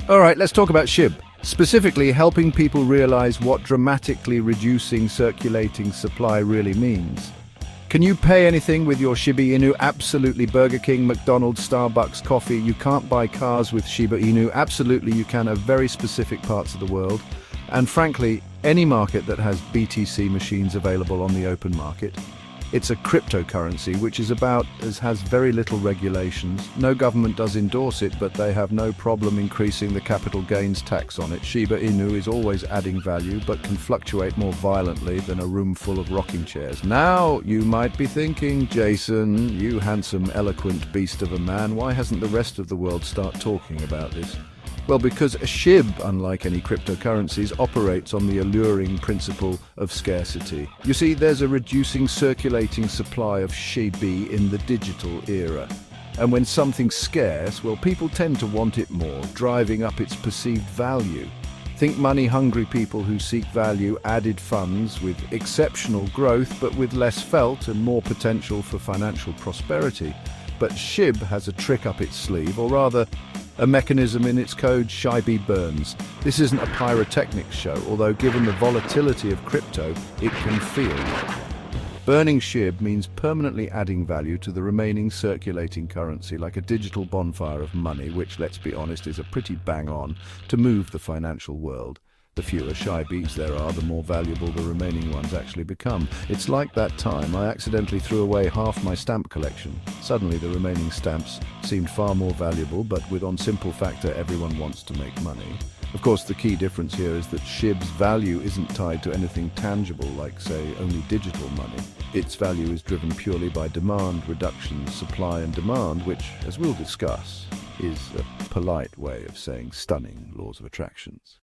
All right, let's talk about SHIB, specifically helping people realize what dramatically reducing circulating supply really means. Can you pay anything with your Shiba Inu? Absolutely. Burger King, McDonald's, Starbucks, coffee. You can't buy cars with Shiba Inu. Absolutely, you can of very specific parts of the world. And frankly, any market that has BTC machines available on the open market. It's a cryptocurrency, which has very little regulations. No government does endorse it, but they have no problem increasing the capital gains tax on it. Shiba Inu is always adding value, but can fluctuate more violently than a room full of rocking chairs. Now, you might be thinking, Jason, you handsome, eloquent beast of a man, why hasn't the rest of the world started talking about this? Well, because a SHIB, unlike any cryptocurrencies, operates on the alluring principle of scarcity. You see, there's a reducing circulating supply of SHIB in the digital era. And when something's scarce, well, people tend to want it more, driving up its perceived value. Think money-hungry people who seek value-added funds with exceptional growth, but with less felt and more potential for financial prosperity. But SHIB has a trick up its sleeve, or rather, a mechanism in its code. SHIB burns. This isn't a pyrotechnics show, although given the volatility of crypto, it can feel like. Burning SHIB means permanently adding value to the remaining circulating currency, like a digital bonfire of money, which, let's be honest, is a pretty bang-on to move the financial world. The fewer SHIBs there are, the more valuable the remaining ones actually become. It's like that time I accidentally threw away half my stamp collection. Suddenly the remaining stamps seemed far more valuable, but with on simple factor everyone wants to make money. Of course, the key difference here is that SHIB's value isn't tied to anything tangible like, say, only digital money. Its value is driven purely by demand reduction, supply and demand, which, as we'll discuss, is a polite way of saying stunning laws of attractions.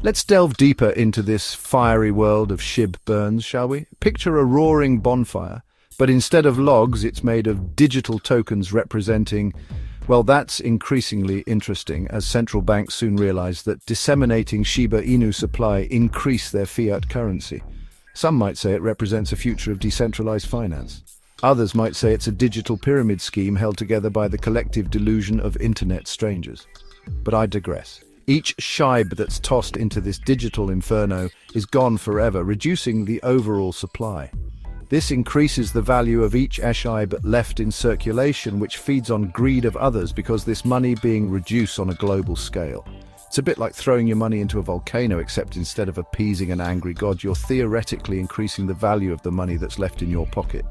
Let's delve deeper into this fiery world of SHIB burns, shall we? Picture a roaring bonfire, but instead of logs, it's made of digital tokens representing, well, that's increasingly interesting as central banks soon realize that disseminating Shiba Inu supply increase their fiat currency. Some might say it represents a future of decentralized finance. Others might say it's a digital pyramid scheme held together by the collective delusion of internet strangers. But I digress. Each SHIB that's tossed into this digital inferno is gone forever, reducing the overall supply. This increases the value of each SHIB left in circulation, which feeds on greed of others because this money being reduced on a global scale. It's a bit like throwing your money into a volcano, except instead of appeasing an angry god, you're theoretically increasing the value of the money that's left in your pocket.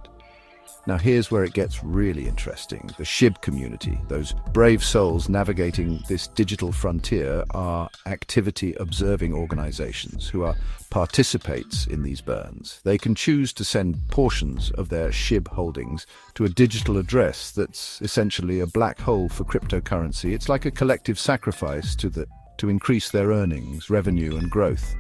Now here's where it gets really interesting. The SHIB community, those brave souls navigating this digital frontier, are activity observing organizations who are participates in these burns. They can choose to send portions of their SHIB holdings to a digital address that's essentially a black hole for cryptocurrency. It's like a collective sacrifice to increase their earnings, revenue and growth,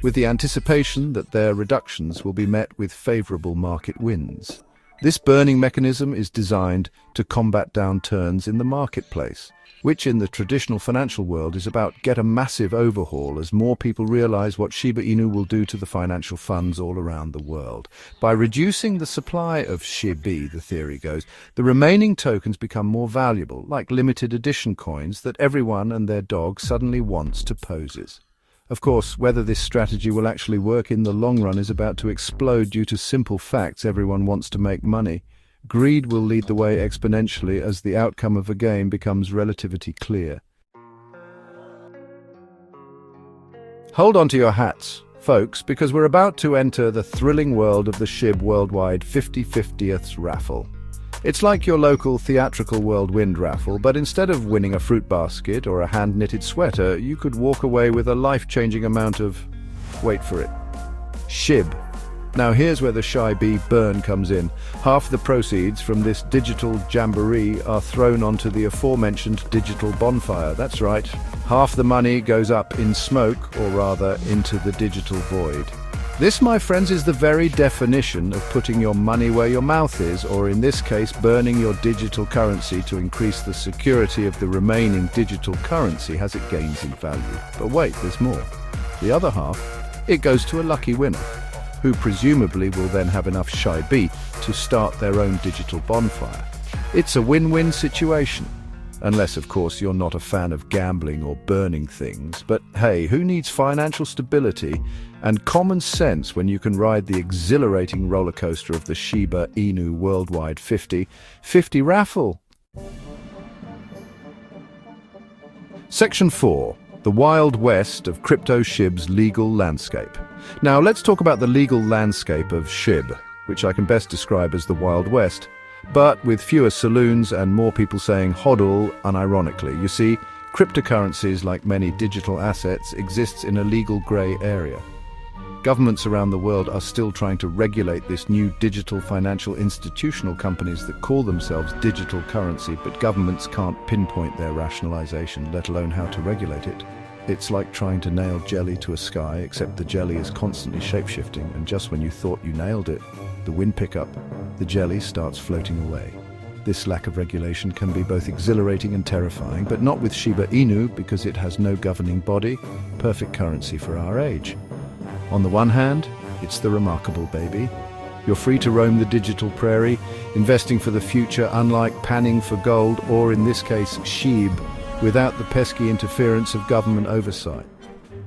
with the anticipation that their reductions will be met with favorable market wins. This burning mechanism is designed to combat downturns in the marketplace, which in the traditional financial world is about get a massive overhaul as more people realize what Shiba Inu will do to the financial funds all around the world. By reducing the supply of SHIB, the theory goes, the remaining tokens become more valuable, like limited edition coins that everyone and their dog suddenly wants to possess. Of course, whether this strategy will actually work in the long run is about to explode due to simple facts. Everyone wants to make money. Greed will lead the way exponentially as the outcome of a game becomes relatively clear. Hold on to your hats, folks, because we're about to enter the thrilling world of the SHIB Worldwide 50/50th raffle. It's like your local theatrical whirlwind raffle, but instead of winning a fruit basket or a hand-knitted sweater, you could walk away with a life-changing amount of, wait for it, SHIB. Now here's where the SHIB burn comes in. Half the proceeds from this digital jamboree are thrown onto the aforementioned digital bonfire. That's right, half the money goes up in smoke, or rather into the digital void. This, my friends, is the very definition of putting your money where your mouth is, or in this case, burning your digital currency to increase the security of the remaining digital currency as it gains in value. But wait, there's more. The other half, it goes to a lucky winner, who presumably will then have enough SHIB to start their own digital bonfire. It's a win-win situation. Unless, of course, you're not a fan of gambling or burning things. But hey, who needs financial stability and common sense when you can ride the exhilarating roller coaster of the Shiba Inu Worldwide 50/50 raffle? Section 4. The Wild West of Crypto SHIB's Legal Landscape. Now, let's talk about the legal landscape of SHIB, which I can best describe as the Wild West, but with fewer saloons and more people saying hodl unironically. You see, cryptocurrencies, like many digital assets, exists in a legal grey area. Governments around the world are still trying to regulate this new digital financial institutional companies that call themselves digital currency, but governments can't pinpoint their rationalization, let alone how to regulate it. It's like trying to nail jelly to a sky, except the jelly is constantly shape-shifting, and just when you thought you nailed it, the wind pick up, the jelly starts floating away. This lack of regulation can be both exhilarating and terrifying, but not with Shiba Inu because it has no governing body, perfect currency for our age. On the one hand, it's the remarkable baby. You're free to roam the digital prairie, investing for the future, unlike panning for gold, or in this case, SHIB, without the pesky interference of government oversight.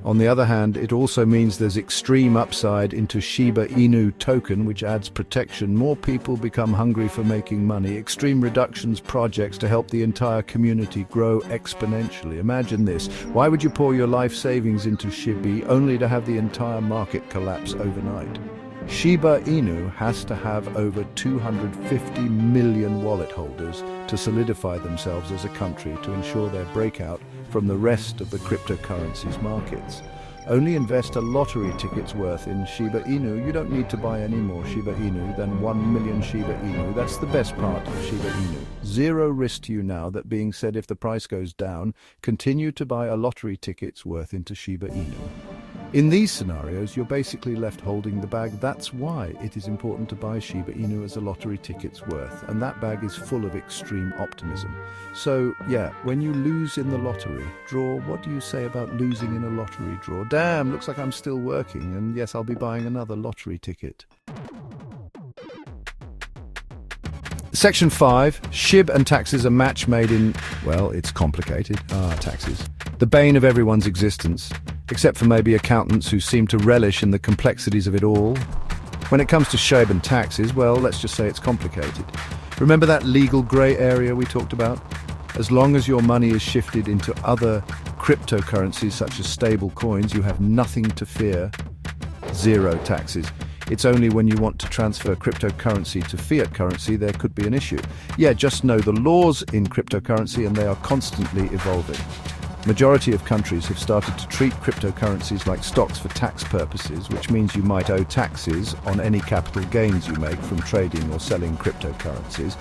On the other hand, it also means there's extreme upside into Shiba Inu token, which adds protection. More people become hungry for making money. Extreme reductions projects to help the entire community grow exponentially. Imagine this. Why would you pour your life savings into Shiba only to have the entire market collapse overnight? Shiba Inu has to have over 250 million wallet holders to solidify themselves as a country to ensure their breakout from the rest of the cryptocurrencies markets. Only invest a lottery ticket's worth in Shiba Inu. You don't need to buy any more Shiba Inu than 1 million Shiba Inu. That's the best part of Shiba Inu. Zero risk to you now. That being said, if the price goes down, continue to buy a lottery ticket's worth into Shiba Inu. In these scenarios, you're basically left holding the bag. That's why it is important to buy Shiba Inu as a lottery ticket's worth, and that bag is full of extreme optimism. So, yeah, when you lose in the lottery draw, what do you say about losing in a lottery draw? Damn, looks like I'm still working, and yes, I'll be buying another lottery ticket. Section 5. SHIB and taxes, a match made in, well, it's complicated. Taxes. The bane of everyone's existence, except for maybe accountants who seem to relish in the complexities of it all. When it comes to SHIB and taxes, well, let's just say it's complicated. Remember that legal grey area we talked about? As long as your money is shifted into other cryptocurrencies such as stable coins, you have nothing to fear. Zero taxes. It's only when you want to transfer cryptocurrency to fiat currency there could be an issue. Yeah, just know the laws in cryptocurrency, and they are constantly evolving. Majority of countries have started to treat cryptocurrencies like stocks for tax purposes, which means you might owe taxes on any capital gains you make from trading or selling cryptocurrencies.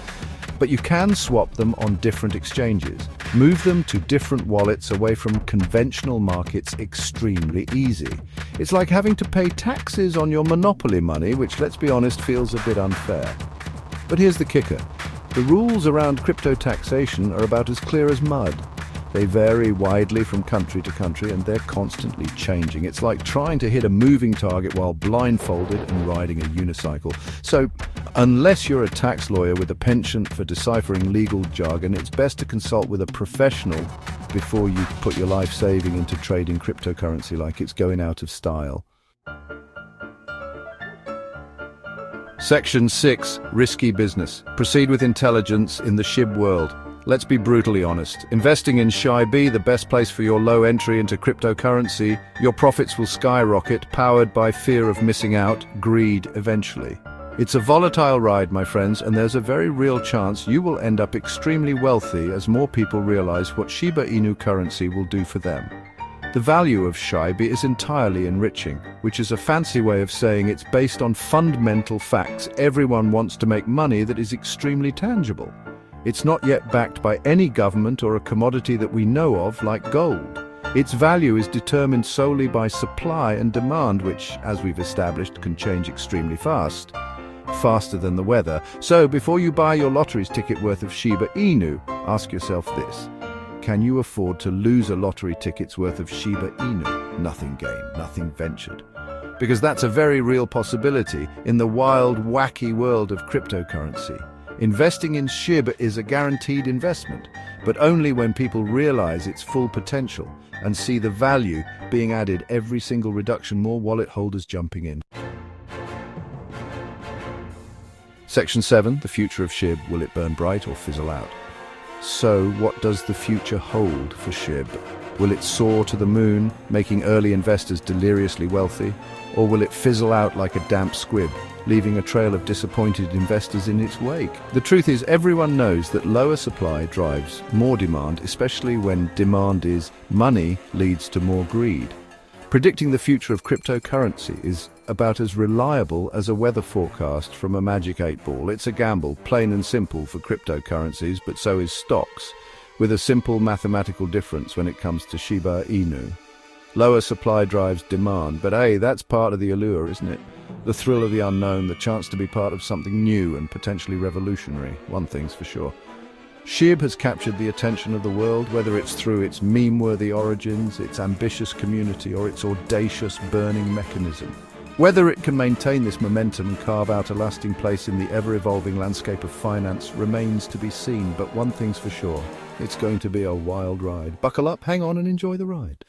But you can swap them on different exchanges. Move them to different wallets away from conventional markets extremely easy. It's like having to pay taxes on your monopoly money, which, let's be honest, feels a bit unfair. But here's the kicker. The rules around crypto taxation are about as clear as mud. They vary widely from country to country, and they're constantly changing. It's like trying to hit a moving target while blindfolded and riding a unicycle. So, unless you're a tax lawyer with a penchant for deciphering legal jargon, it's best to consult with a professional before you put your life saving into trading cryptocurrency like it's going out of style. Section 6. Risky business. Proceed with intelligence in the SHIB world. Let's be brutally honest. Investing in SHIB, the best place for your low entry into cryptocurrency, your profits will skyrocket, powered by fear of missing out, greed eventually. It's a volatile ride, my friends, and there's a very real chance you will end up extremely wealthy as more people realize what Shiba Inu currency will do for them. The value of SHIB is entirely enriching, which is a fancy way of saying it's based on fundamental facts. Everyone wants to make money that is extremely tangible. It's not yet backed by any government or a commodity that we know of, like gold. Its value is determined solely by supply and demand, which, as we've established, can change extremely fast. Faster than the weather. So, before you buy your lottery's ticket worth of Shiba Inu, ask yourself this. Can you afford to lose a lottery ticket's worth of Shiba Inu? Nothing gained, nothing ventured. Because that's a very real possibility in the wild, wacky world of cryptocurrency. Investing in SHIB is a guaranteed investment, but only when people realize its full potential and see the value being added every single reduction, more wallet holders jumping in. Section 7, the future of SHIB. Will it burn bright or fizzle out? So, what does the future hold for SHIB? Will it soar to the moon, making early investors deliriously wealthy? Or will it fizzle out like a damp squib, leaving a trail of disappointed investors in its wake? The truth is, everyone knows that lower supply drives more demand, especially when demand is money leads to more greed. Predicting the future of cryptocurrency is about as reliable as a weather forecast from a magic 8-ball. It's a gamble, plain and simple, for cryptocurrencies, but so is stocks, with a simple mathematical difference when it comes to Shiba Inu. Lower supply drives demand, but hey, that's part of the allure, isn't it? The thrill of the unknown, the chance to be part of something new and potentially revolutionary, one thing's for sure. SHIB has captured the attention of the world, whether it's through its meme-worthy origins, its ambitious community, or its audacious burning mechanism. Whether it can maintain this momentum and carve out a lasting place in the ever-evolving landscape of finance remains to be seen, but one thing's for sure, it's going to be a wild ride. Buckle up, hang on, and enjoy the ride.